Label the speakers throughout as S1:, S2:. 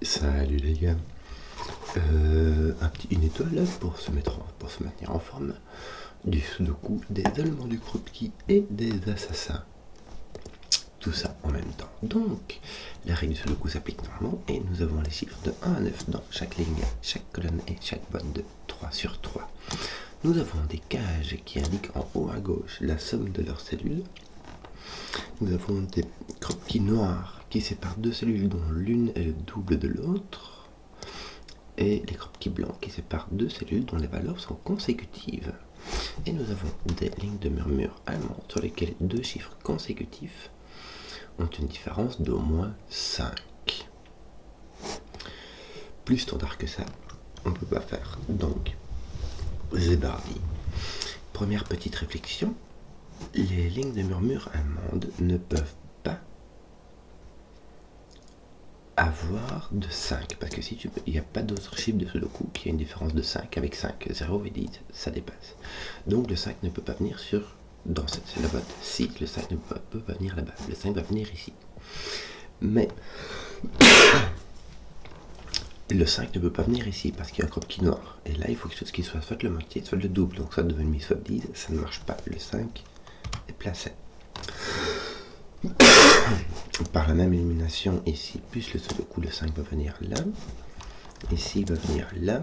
S1: Salut les gars. Une étoile pour se maintenir en forme, du sudoku, des allemands du croquis et des assassins. Tout ça en même temps. Donc, la règle du sudoku s'applique normalement et nous avons les chiffres de 1 à 9 dans chaque ligne, chaque colonne et chaque boîte de 3 sur 3. Nous avons des cages qui indiquent en haut à gauche la somme de leurs cellules. Nous avons des croquis noirs qui séparent deux cellules dont l'une est le double de l'autre. Et les croquis blancs qui séparent deux cellules dont les valeurs sont consécutives. Et nous avons des lignes de murmure allemandes sur lesquelles deux chiffres consécutifs ont une différence d'au moins 5. Plus standard que ça, on ne peut pas faire. Donc, Zebardi. Première petite réflexion, les lignes de murmure allemandes ne peuvent pas avoir de 5, parce que il n'y a pas d'autre chiffre de sudoku qui a une différence de 5 avec 5, 0 et 10, ça dépasse. Donc le 5 ne peut pas venir dans la boîte 6, le 5 ne peut pas venir là-bas, le 5 va venir ici. Mais le 5 ne peut pas venir ici parce qu'il y a un croquis noir. Et là, il faut quelque chose qui soit le moitié, soit le double. Donc soit 2,5, soit 10, ça ne marche pas. Le 5 est placé. Par la même élimination, ici, plus le sudoku, le 5 va venir là. Ici, il va venir là.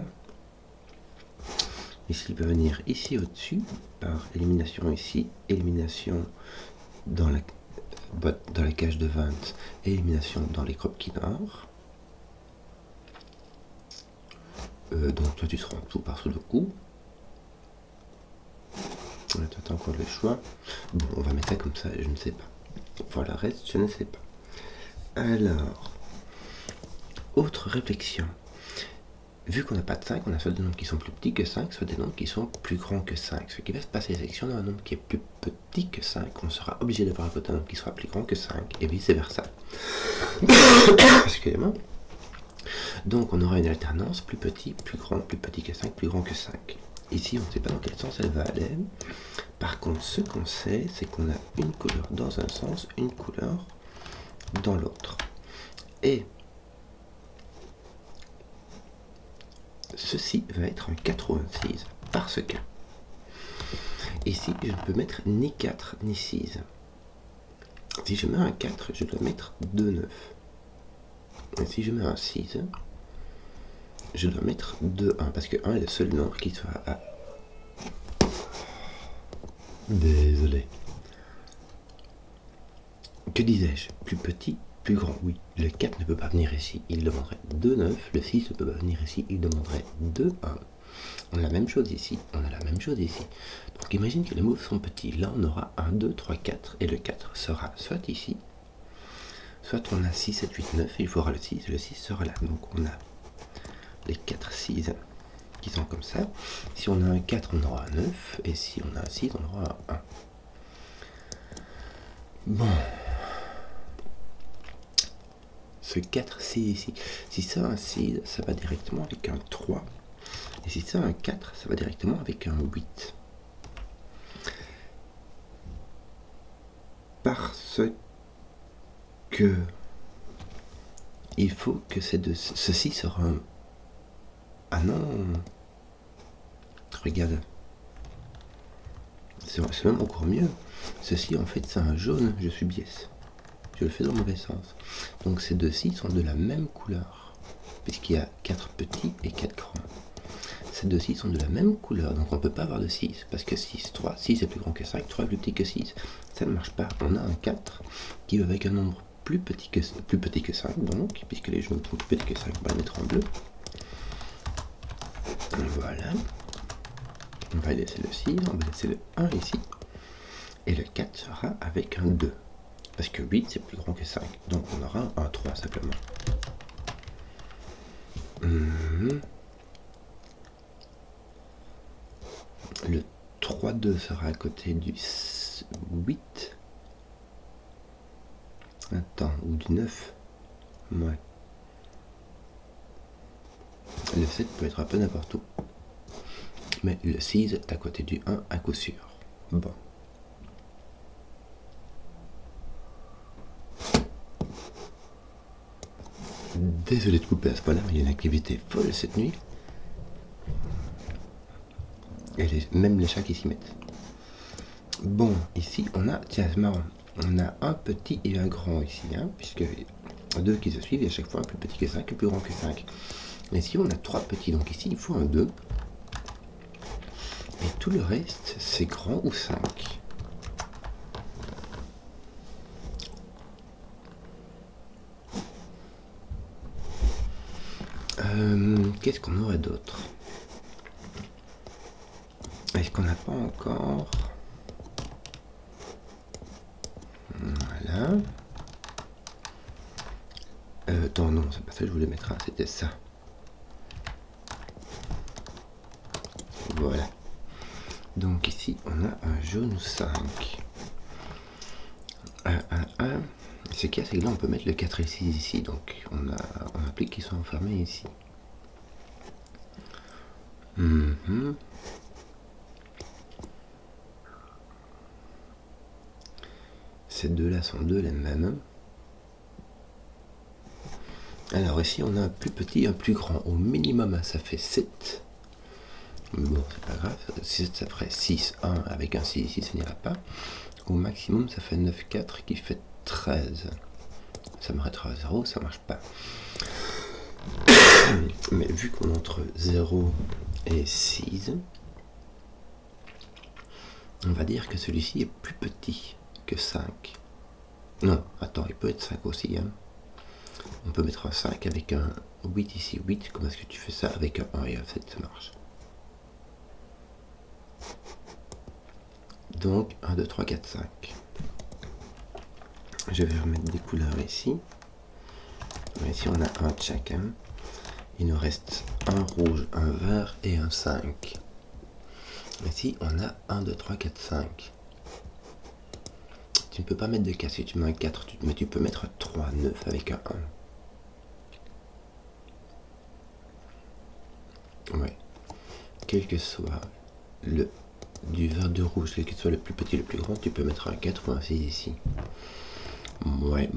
S1: Ici, il va venir ici au-dessus. Par élimination ici, élimination dans la cage de 20, élimination dans les croquis noirs. Donc toi, tu seras en tout par sudoku. T'as encore le choix. Bon, on va mettre ça comme ça, je ne sais pas. Voilà, reste, je ne sais pas. Alors, autre réflexion. Vu qu'on n'a pas de 5, on a soit des nombres qui sont plus petits que 5, soit des nombres qui sont plus grands que 5. Ce qui va se passer, c'est que si on a un nombre qui est plus petit que 5, on sera obligé d'avoir à côté un nombre qui sera plus grand que 5, et vice versa. Excusez-moi. Donc on aura une alternance plus petit que 5, plus grand que 5. Ici, on ne sait pas dans quel sens elle va aller. Par contre, ce qu'on sait, c'est qu'on a une couleur dans un sens, une couleur dans l'autre. Et ceci va être un 4 ou un 6, parce que ici, je ne peux mettre ni 4 ni 6. Si je mets un 4, je dois mettre 2 9. Et si je mets un 6, je dois mettre 2 1, parce que 1 est le seul nombre qui soit à... Désolé. Que disais-je? Plus petit, plus grand, oui. Le 4 ne peut pas venir ici, il demanderait 2 9. Le 6 ne peut pas venir ici, il demanderait 2 1. On a la même chose ici, on a la même chose ici. Donc imagine que les mots sont petits. Là, on aura 1, 2, 3, 4, et le 4 sera soit ici, soit on a 6, 7, 8, 9, et il faudra le 6, et le 6 sera là. Donc on a les 4 6 qui sont comme ça. Si on a un 4, on aura un 9, et si on a un 6, on aura un 1. Bon. Ce 4, 6 ici. Si ça a un 6, ça va directement avec un 3. Et si ça a un 4, ça va directement avec un 8. Parce que il faut que ceci sera un... Ah non. Regarde. C'est même encore mieux. Ceci, en fait, c'est un jaune. Je suis biais. Je le fais dans le mauvais sens. Donc ces deux-ci sont de la même couleur, puisqu'il y a 4 petits et 4 grands. Ces deux-ci sont de la même couleur, donc on ne peut pas avoir de 6, parce que 6 est plus grand que 5, 3 est plus petit que 6. Ça ne marche pas. On a un 4 qui va avec un nombre plus petit que 5, donc, puisque les jaunes sont plus petits que 5, on va les mettre en bleu. Voilà. On va laisser le 6, on va laisser le 1 ici. Et le 4 sera avec un 2. Parce que 8 c'est plus grand que 5. Donc on aura un 3 simplement. Le 3-2 sera à côté du 8. Attends, ou du 9. Ouais. Le 7 peut être un peu n'importe où. Mais le 6 est à côté du 1 à coup sûr. Bon. Désolé de couper à ce point-là, mais il y a une activité folle cette nuit. Et même les chats qui s'y mettent. Bon, ici on a, tiens c'est marrant, on a un petit et un grand ici, hein, puisque deux qui se suivent et à chaque fois un plus petit que 5 et plus grand que 5. Ici on a 3 petits, donc ici il faut un 2. Et tout le reste c'est grand ou 5. Qu'est-ce qu'on aurait d'autre? Est-ce qu'on n'a pas encore... Voilà. Attends, non, c'est pas ça que je voulais mettre, hein, c'était ça. Voilà. Donc ici, on a un jaune 5. Ce qu'il y a, c'est que là, on peut mettre le 4 et 6 ici. Donc, on applique qu'ils sont enfermés ici. Ces deux-là sont deux les mêmes. Alors ici, on a un plus petit, un plus grand. Au minimum, ça fait 7. Bon, c'est pas grave. 7, ça ferait 6, 1 avec un 6 ici, ça n'ira pas. Au maximum, ça fait 9, 4 qui fait 13. Ça m'arrêtera à 0, ça marche pas. Mais vu qu'on est entre 0 et 6, on va dire que celui-ci est plus petit que 5. Non, attends, il peut être 5 aussi. Hein. On peut mettre un 5 avec un 8 ici. 8, comment est-ce que tu fais ça avec un 1 et un 7, ça marche. Donc 1, 2, 3, 4, 5. Je vais remettre des couleurs ici. Ici on a un de chacun. Il nous reste un rouge, un vert et un 5. Ici on a 1, 2, 3, 4, 5. Tu ne peux pas mettre de 4. Si tu mets un 4, mais tu peux mettre 3, 9 avec un 1. Ouais. Quel que soit le du vert, du rouge, quel que soit le plus petit, le plus grand, tu peux mettre un 4 ou un 6 ici. Ouais.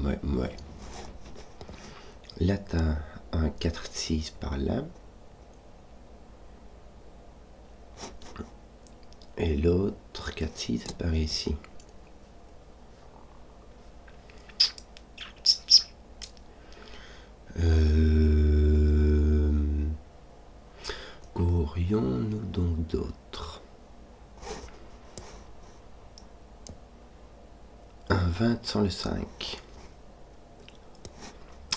S1: Là, tu as un 4, 6 par là. Et l'autre 4, 6 par ici. Qu'aurions-nous donc d'autres? Un 20 sans le 5.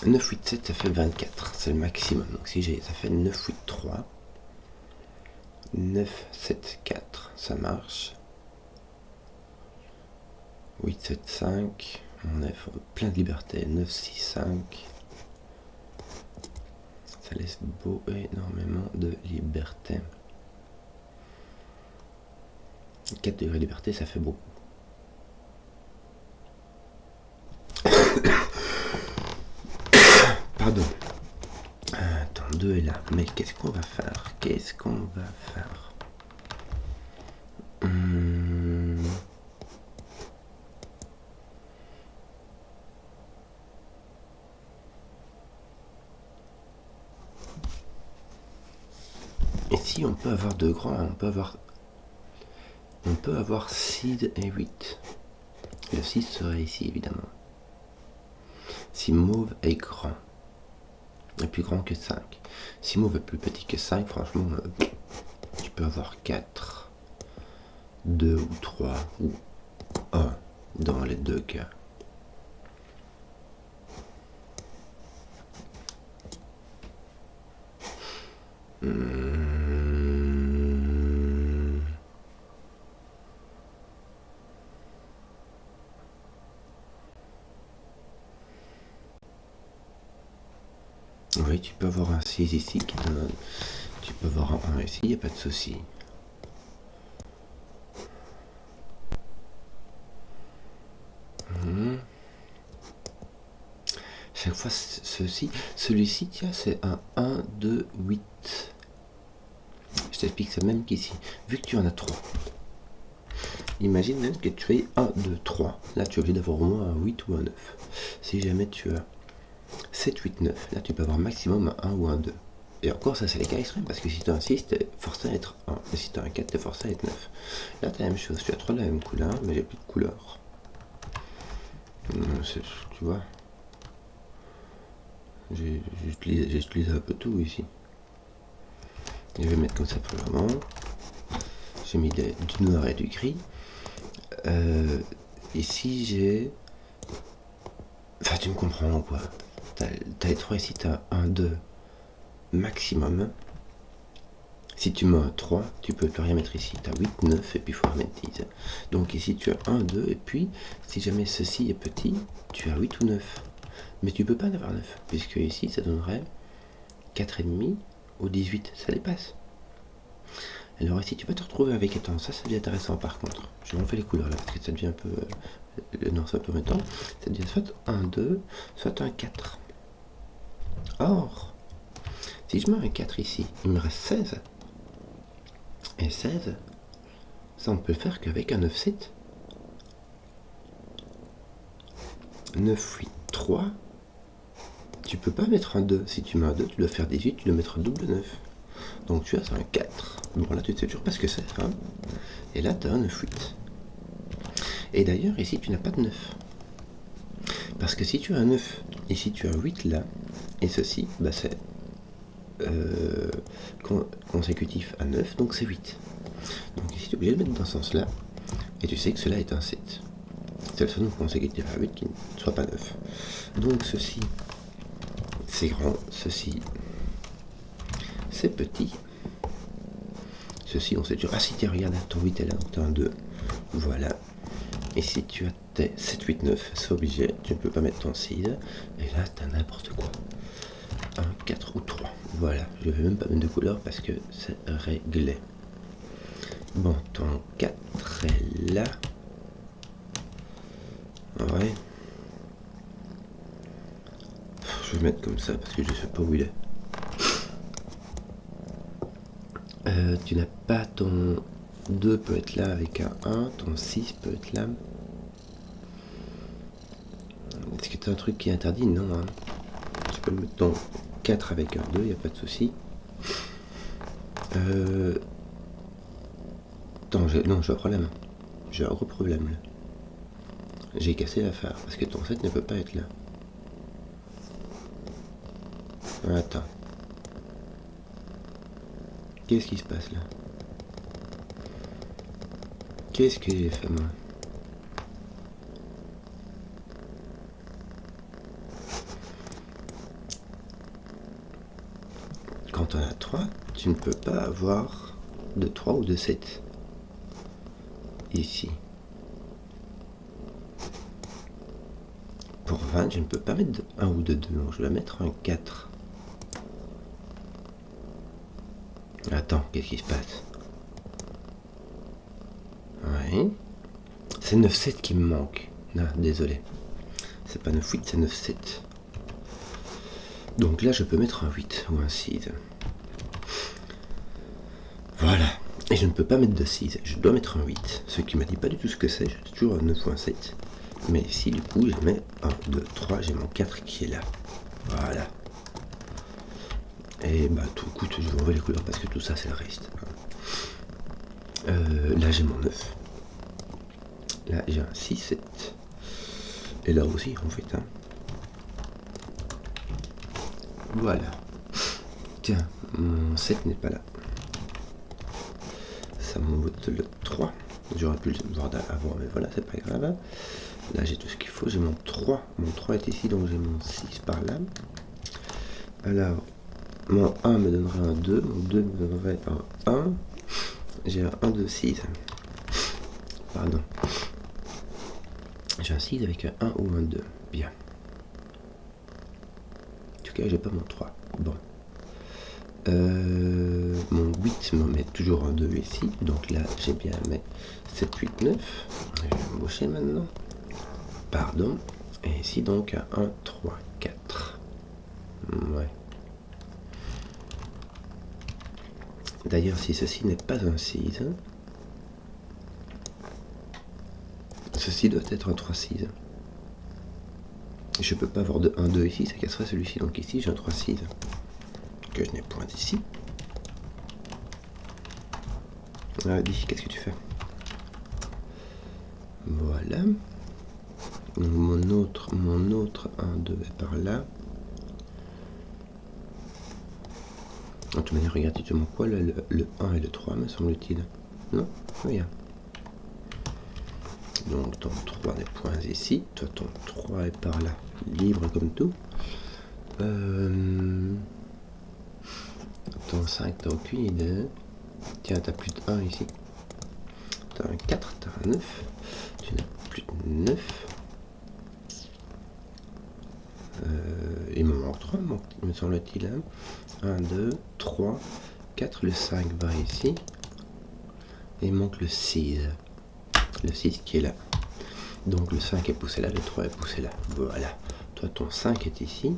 S1: 9, 8, 7, ça fait 24. C'est le maximum. Donc si j'ai, ça fait 9, 8, 3. 9, 7, 4. Ça marche. 8, 7, 5. On a plein de liberté. 9, 6, 5. Ça laisse énormément de liberté. 4 degrés de liberté, ça fait beaucoup. Pardon. Attends, 2 est là. Mais qu'est-ce qu'on va faire? Et si on peut avoir deux grands, on peut avoir 6 et 8. Le 6 serait ici, évidemment. Si mauve est grand, est plus grand que 5. Si mauve est plus petit que 5, franchement, tu peux avoir 4, 2 ou 3 ou 1 dans les deux cas. Oui, tu peux avoir un 6 ici, tu peux avoir un 1 ici, il n'y a pas de souci. Chaque fois, celui-ci, tiens, c'est un 1, 2, 8. Je t'explique ça même qu'ici. Vu que tu en as 3, imagine même que tu aies 1, 2, 3. Là, tu es obligé d'avoir au moins un 8 ou un 9. Si jamais tu as 7, 8, 9. Là, tu peux avoir maximum un 1 ou un 2. Et encore, ça, c'est les cas extrêmes, parce que si tu as un 6, tu es forcé à être 1. Et si tu as un 4, tu es forcé à être 9. Là, tu as la même chose. Tu as 3 de la même couleur, mais j'ai plus de couleur. Tu vois, j'utilise un peu tout ici. Je vais mettre comme ça pour le moment. J'ai mis du noir et du gris. Ici, j'ai... Enfin, tu me comprends quoi. T'as les 3 ici, t'as 1, 2 maximum. Si tu mets un 3, tu peux plus rien mettre ici. Tu as 8, 9 et puis il faut remettre 10. Donc ici tu as 1, 2 et puis si jamais ceci est petit, tu as 8 ou 9. Mais tu peux pas en avoir 9 puisque ici ça donnerait 4,5 ou 18, ça dépasse. Alors ici tu peux te retrouver avec étant, ça devient intéressant par contre. Je refais les couleurs là parce que ça devient un peu... non, ça peut mettre ça devient soit un 2, soit un 4. Or, si je mets un 4 ici, il me reste 16. Et 16, ça on peut le faire qu'avec un 9, 7. 9, 8, 3. Tu peux pas mettre un 2. Si tu mets un 2, tu dois faire 18, tu dois mettre un double 9. Donc tu as un 4. Bon là tu sais toujours pas ce que c'est. Hein, et là tu as un 9, 8. Et d'ailleurs ici tu n'as pas de 9. Parce que si tu as un 9, ici tu as un 8 là, et ceci, bah c'est consécutif à 9, donc c'est 8. Donc ici tu es obligé de mettre dans ce sens là, et tu sais que cela est un 7. C'est le seul consécutif à 8 qui ne soit pas 9. Donc ceci, c'est grand, ceci, c'est petit. Ceci, on sait toujours. Ah si, tiens, regarde, ton 8 est là, donc tu as un 2. Voilà. Et si tu as tes 7, 8, 9, c'est obligé, tu ne peux pas mettre ton 6. Et là, tu as n'importe quoi. 1, 4 ou 3. Voilà, je ne vais même pas mettre de couleur parce que c'est réglé. Bon, ton 4 est là. Ouais. Je vais mettre comme ça parce que je sais pas où il est. Tu n'as pas ton 2 peut être là avec un 1, ton 6 peut être là. Est-ce que tu as un truc qui est interdit? Non. Hein. Tu peux mettre ton 4 avec un 2, il n'y a pas de souci. Attends, non, j'ai un problème. J'ai un gros problème là. J'ai cassé l'affaire parce que ton 7 ne peut pas être là. Attends. Qu'est-ce qui se passe là? Qu'est-ce que j'ai fait moi? Quand on a 3, tu ne peux pas avoir de 3 ou de 7. Ici. Pour 20, je ne peux pas mettre de 1 ou de 2, donc je vais mettre un 4. Attends, qu'est-ce qui se passe? Oui. C'est 9-7 qui me manque. Non, désolé. C'est pas 9-8, c'est 9-7. Donc là, je peux mettre un 8 ou un 6. Voilà. Et je ne peux pas mettre de 6. Je dois mettre un 8. Ce qui ne me dit pas du tout ce que c'est. J'ai toujours un 9 ou un 7. Mais ici, du coup, je mets 1, 2, 3. J'ai mon 4 qui est là. Voilà. Et bah, tout écoute, je vais enlever les couleurs parce que tout ça, c'est le reste. Là, j'ai mon 9. Là, j'ai un 6, 7. Et là aussi, en fait. Hein. Voilà. Tiens, mon 7 n'est pas là. Ça m'envote le 3. J'aurais pu le voir avant, mais voilà, c'est pas grave. Là, j'ai tout ce qu'il faut. J'ai mon 3. Mon 3 est ici, donc j'ai mon 6 par là. Alors, mon 1 me donnerait un 2. Mon 2 me donnerait un 1. J'ai un 1, 2, 6. Pardon. J'ai un 6 avec un 1 ou un 2. Bien. En tout cas, j'ai pas mon 3. Bon. Mon 8 me met toujours un 2 ici. Donc là, j'ai bien mes 7, 8, 9. Je vais embaucher maintenant. Pardon. Et ici, donc, un 1, 3, 4. Ouais. D'ailleurs, si ceci n'est pas un 6, ceci doit être un 3, 6. Je peux pas avoir de 1, 2 ici, ça casserait celui-ci. Donc ici, j'ai un 3, 6 que je n'ai point ici. Dis, qu'est-ce que tu fais? Voilà. Donc mon autre 1, 2 est par là. De toute manière, regarde, tu te manques quoi, le 1 et le 3, me semble-t-il. Non, rien. Donc ton 3 n'est point ici. Toi, ton 3 est par là, libre comme tout. Ton 5, t'as aucune idée. Tiens, t'as plus de 1 ici. T'as un 4, t'as un 9. Tu n'as plus de 9. Il me manque 3, me semble-t-il. 1, 2, 3, 4. Le 5 va ici. Et il manque le 6. Le 6 qui est là. Donc le 5 est poussé là, le 3 est poussé là. Voilà. Toi, ton 5 est ici.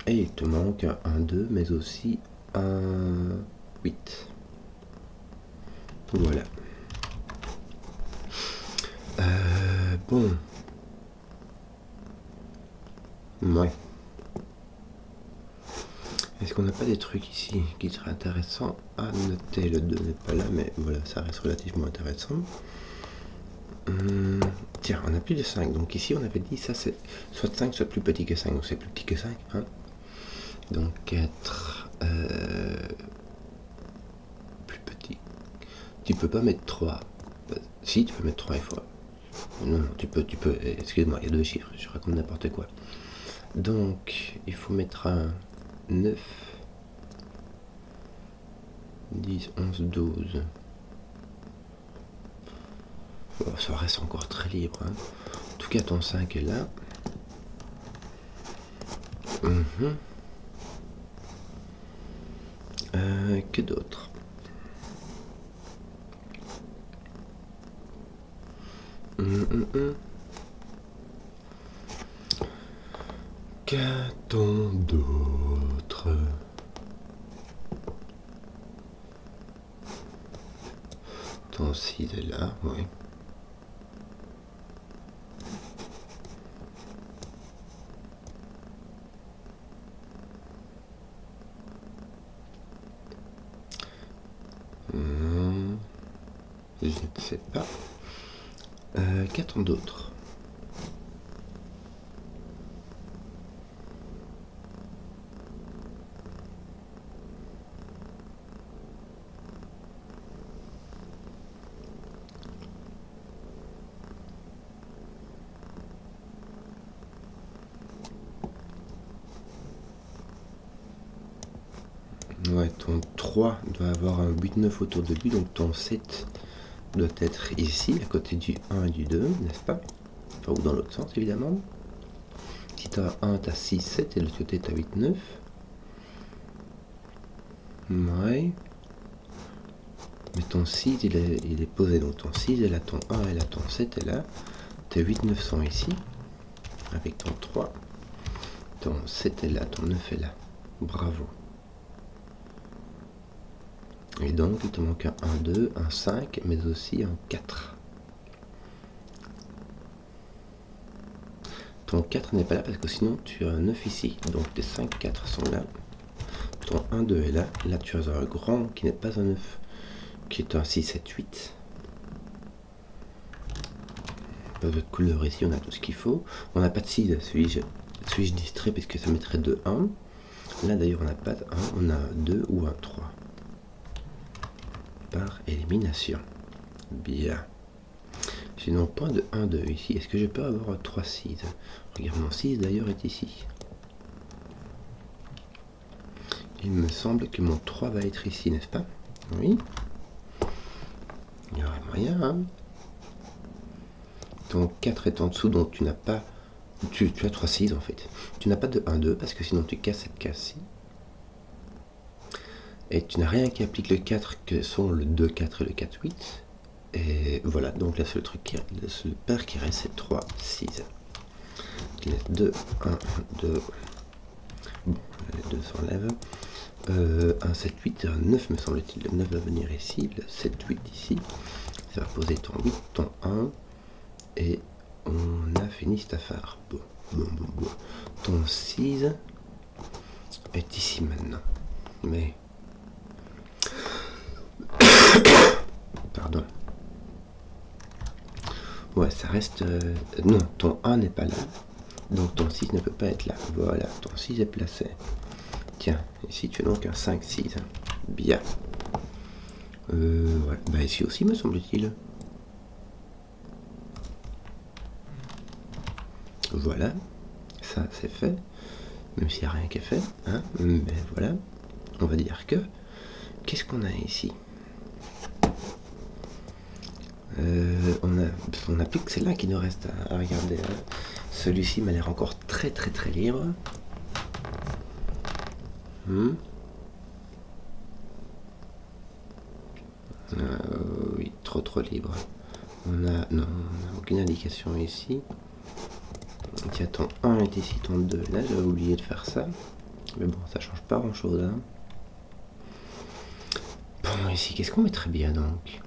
S1: Et il te manque un 1, 2, mais aussi un 8. Voilà. Bon. Ouais. Est-ce qu'on n'a pas des trucs ici qui seraient intéressants à noter? Le 2 n'est pas là, mais voilà, ça reste relativement intéressant. Tiens, on a plus de 5. Donc ici, on avait dit ça, c'est soit 5, soit plus petit que 5. Donc c'est plus petit que 5. Hein. Donc 4. Plus petit. Tu peux pas mettre 3. Si, tu peux mettre 3 fois. Non, tu peux. Excuse-moi, il y a 2 chiffres. Je raconte n'importe quoi. Donc, il faut mettre un 9, 10, 11, 12. Bon, ça reste encore très libre. Hein. En tout cas, ton 5 est là. Que d'autre? Qu'a-t-on d'autre? Ton 6 est là, oui. Je ne sais pas. Qu'a-t-on d'autre? Ouais, ton 3 doit avoir un 8-9 autour de lui, donc ton 7 doit être ici, à côté du 1 et du 2, n'est-ce pas? Enfin, ou dans l'autre sens, évidemment. Si tu as 1, tu as 6, 7, et de l'autre côté, tu as 8, 9. Ouais. Mais ton 6, il est posé, donc ton 6 est là, ton 1 est là, ton 7 est là. Tes 8, 9 sont ici, avec ton 3. Ton 7 est là, ton 9 est là. Bravo. Et donc, il te manque un 1, 2, un 5, mais aussi un 4. Ton 4 n'est pas là parce que sinon tu as un 9 ici. Donc tes 5, 4 sont là. Ton 1, 2 est là. Là, tu as un grand qui n'est pas un 9, qui est un 6, 7, 8. Pas de couleur ici, on a tout ce qu'il faut. On n'a pas de 6, suis-je distrait puisque ça mettrait 2, 1. Là d'ailleurs, on n'a pas de 1, on a un 2 ou un 3. Par élimination. Bien. J'ai non point de 1, 2 ici. Est-ce que je peux avoir un 3, 6? Regarde, mon 6 d'ailleurs est ici. Il me semble que mon 3 va être ici, n'est-ce pas? Oui. Il y aurait moyen, hein. Ton 4 est en dessous, donc tu n'as pas... Tu as 3, 6 en fait. Tu n'as pas de 1, 2, parce que sinon tu casses cette case-ci. Et tu n'as rien qui applique le 4, que sont le 2, 4 et le 4, 8. Et voilà, donc le seul paire qui reste, c'est 3, 6. Il laisse 2, 1, 2. Bon, les 2 s'enlèvent. Un 7, 8 et un 9 me semble-t-il. Le 9 va venir ici, le 7, 8 ici. Ça va poser ton 8, ton 1. Et on a fini cette affaire. Bon, Bon. Ton 6 est ici maintenant. Mais... Pardon. Ouais, ça reste... Non, ton 1 n'est pas là. Donc ton 6 ne peut pas être là. Voilà, ton 6 est placé. Tiens, ici tu as donc un 5-6. Bien. Ouais. Bah ici aussi me semble-t-il. Voilà. Ça c'est fait. Même s'il n'y a rien qui est fait. Hein. Mais voilà. On va dire que... Qu'est-ce qu'on a ici? On a plus que celle-là qui nous reste à regarder. Hein. Celui-ci m'a l'air encore très libre. Oui, trop libre. On a aucune indication ici. Tiens, ton 1 est ici, ton 2 là, j'avais oublié de faire ça. Mais bon, ça change pas grand chose. Hein. Bon, ici, qu'est-ce qu'on mettrait bien donc?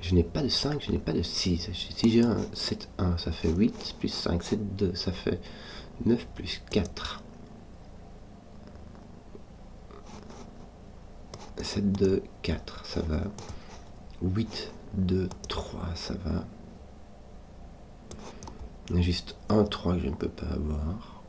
S1: Je n'ai pas de 5, je n'ai pas de 6. Si j'ai un 7, 1, ça fait 8, plus 5, 7, 2, ça fait 9 plus 4. 7, 2, 4, ça va. 8, 2, 3, ça va. Il y a juste un 3 que je ne peux pas avoir.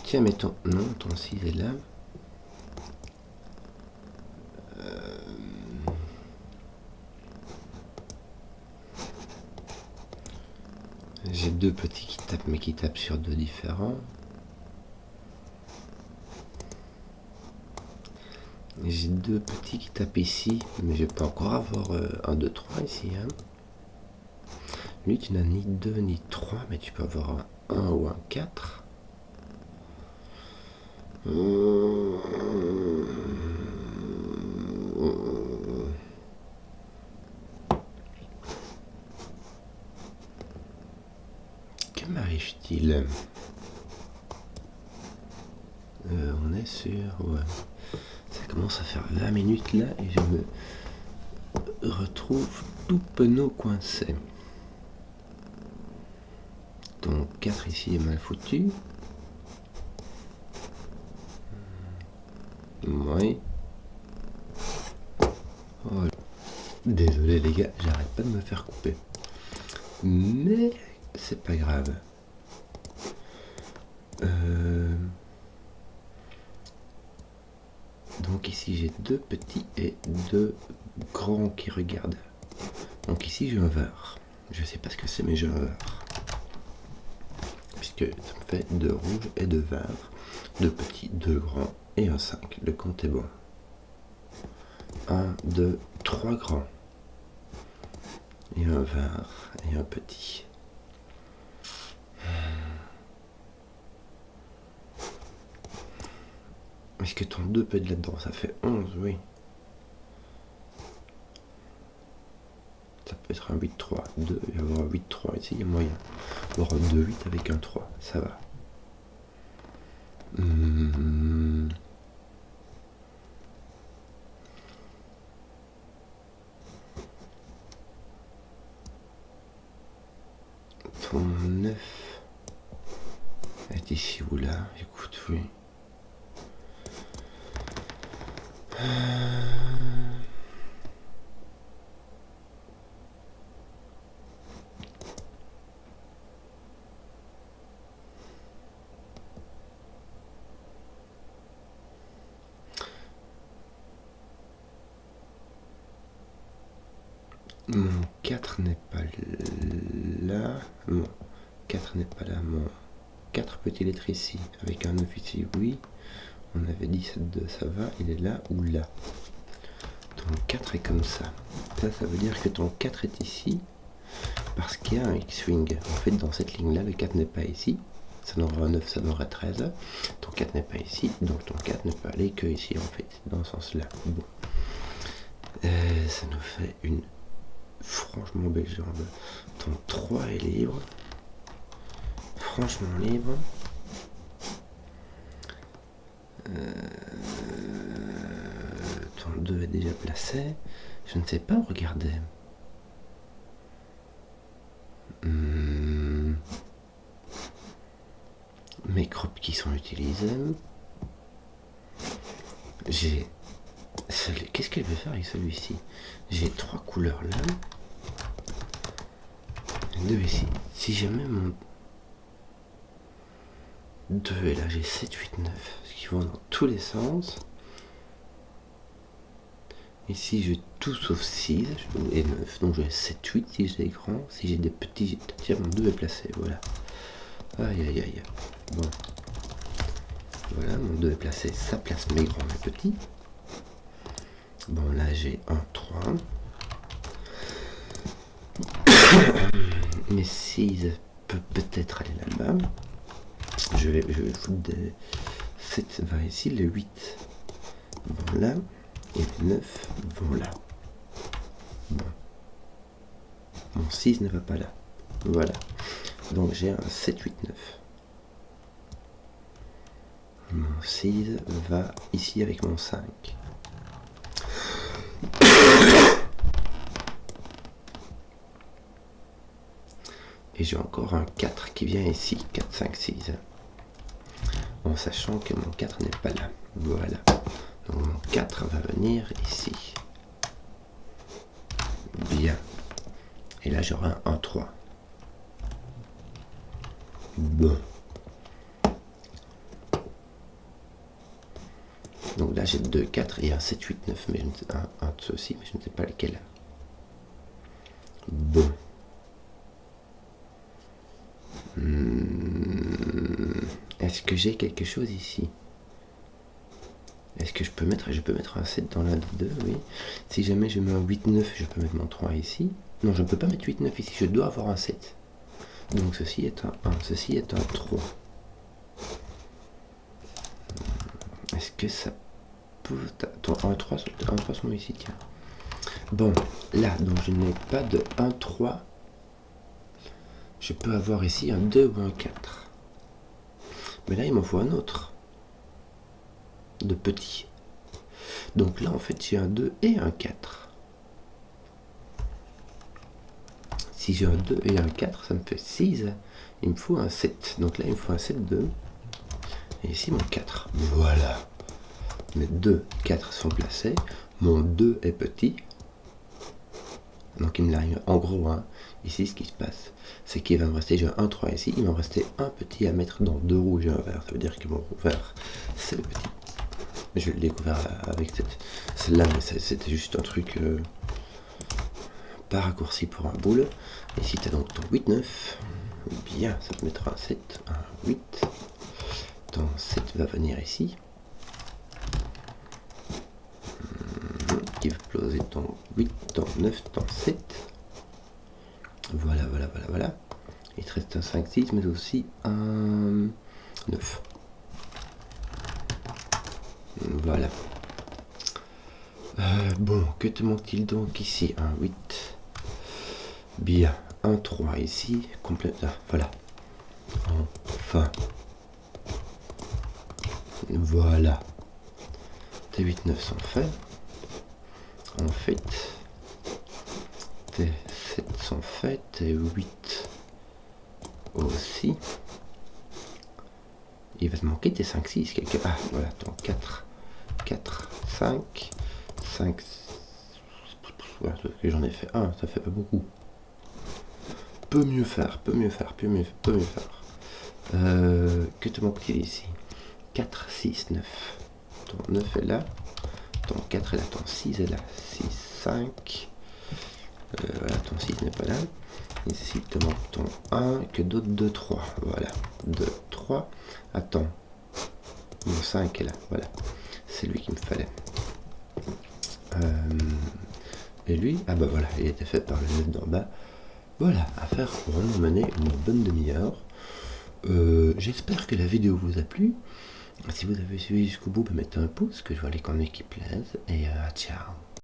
S1: Tiens, mettons... Non, ton 6 est là. J'ai deux petits qui tapent, mais qui tapent sur deux différents. J'ai deux petits qui tapent ici, mais je peux encore avoir 1, 2, 3 ici. Hein. Lui, tu n'as ni 2 ni 3, mais tu peux avoir un 1 ou un 4. Que m'arrive-t-il? On est sur... Ouais. Ça commence à faire 20 minutes là et je me retrouve tout penaud coincé. Ton 4 ici est mal foutu. Oui. Oh. Désolé les gars, j'arrête pas de me faire couper. Mais c'est pas grave. Donc ici j'ai deux petits et deux grands qui regardent. Donc ici j'ai un vert. Je sais pas ce que c'est mais j'ai un vert. Puisque ça me fait 2 rouges et 2 verts, 2 petits, 2 grands et un 5. Le compte est bon. 1, 2, 3 grands. Et un vert et un petit. Est-ce que ton 2 peut être là-dedans? Ça fait 11, oui. Ça peut être un 8-3. 2, il va y avoir un 8-3 ici, il y a moyen. Avoir un 2-8 avec un 3, ça va. Ton 9 est ici ou là? Écoute, oui. Mon 4 n'est pas là. Mon 4 n'est pas là. Mon 4 peut-il être ici? Avec un 9 ici, oui. On avait dit 7, 2, ça va. Il est là ou là? Ton 4 est comme ça. Ça veut dire que ton 4 est ici. Parce qu'il y a un X-Wing. En fait, dans cette ligne-là, le 4 n'est pas ici. Ça n'aura 9, ça n'aura 13. Ton 4 n'est pas ici. Donc ton 4 ne peut aller que ici, en fait. Dans ce sens-là. Bon. Ça nous fait une franchement belle jambe. Ton 3 est libre. Franchement libre. Ton 2 est déjà placé. Je ne sais pas où regarder. Mes crops qui sont utilisés. J'ai... Qu'est-ce qu'elle veut faire avec celui-ci? J'ai 3 couleurs là. 2 ici. Si jamais mon 2 et là j'ai 7, 8, 9. Ce qui vont dans tous les sens. Ici j'ai tout sauf 6 et 9. Donc j'ai 7, 8 si j'ai des grands. Si j'ai des petits, j'ai peut-être mon 2 est placé. Voilà. Aïe aïe aïe. Bon. Voilà, mon 2 est placé. Ça place mes grands et petits. Bon là j'ai un 3. Mes 6 peut peut-être aller là-bas. Je vais foutre des 7 va ici, les 8 vont là, et les 9 vont là. Bon. Mon 6 ne va pas là. Voilà. Donc j'ai un 7, 8, 9. Mon 6 va ici avec mon 5. Et j'ai encore un 4 qui vient ici, 4, 5, 6. En sachant que mon 4 n'est pas là. Voilà. Donc mon 4 va venir ici. Bien. Et là j'aurai un 3. Bon. Donc là j'ai 2, 4 et un 7, 8, 9. Mais je ne sais, un de ceux-ci, mais je ne sais pas lequel. Bon. Est-ce que j'ai quelque chose ici? Est-ce que je peux mettre un 7 dans l'un des deux? Oui. Si jamais je mets un 8, 9, je peux mettre mon 3 ici. Non, je ne peux pas mettre 8, 9 ici. Je dois avoir un 7. Donc ceci est un 1. Ceci est un 3. Est-ce que ça peut... Attends, un 3 sont ici, tiens. Bon, là, donc je n'ai pas de 1, 3. Je peux avoir ici un 2 ou un 4. Mais là, il m'en faut un autre. De petit. Donc là, en fait, j'ai un 2 et un 4. Si j'ai un 2 et un 4, ça me fait 6. Il me faut un 7. Donc là, il me faut un 7, 2. Et ici, mon 4. Voilà. Mes 2, 4 sont placés. Mon 2 est petit. Donc il me l'arrive en gros. Hein. Ici, ce qui se passe, c'est qu'il va me rester, j'ai un 3 ici. Il va me rester un petit à mettre dans 2 rouges et un vert. Ça veut dire que mon vert, c'est le petit. Je l'ai découvert avec celle-là, mais c'était juste un truc pas raccourci pour un boule. Ici, tu as donc ton 8, 9. Bien, ça te mettra un 7, un 8. Ton 7 va venir ici. Qui va poser ton 8, ton 9, ton 7. Voilà. Il te reste un 5, 6, mais aussi un 9. Voilà. Bon, que te manque-t-il donc ici? Un 8. Bien. Un 3 ici. Complète. Là, voilà. Enfin. Voilà. Tes 8, 9 sont faits. En fait, tes 7 sont faits. Tes 8 aussi. Il va te manquer tes 5, 6 quelque part. Ah, voilà, ton 4, 4, 5, 5, voilà, que j'en ai fait un, ça fait pas beaucoup. Peut mieux faire. Que te manque-t-il ici? 4, 6, 9. Ton 9 est là. Ton 4 est là. Ton 6 est là. 6, 5. Voilà, ton 6 n'est pas là. Ici, te manque ton 1. Que d'autres 2, 3. Voilà. 2, 3. Attends. Mon 5 est là. Voilà. C'est lui qu'il me fallait. Et lui, ah bah voilà, il était fait par le 9 d'en bas. Voilà, affaire pour en mener une bonne demi-heure. J'espère que la vidéo vous a plu. Si vous avez suivi jusqu'au bout, mettez un pouce, que je vois les conneries qui plaisent. Et ciao.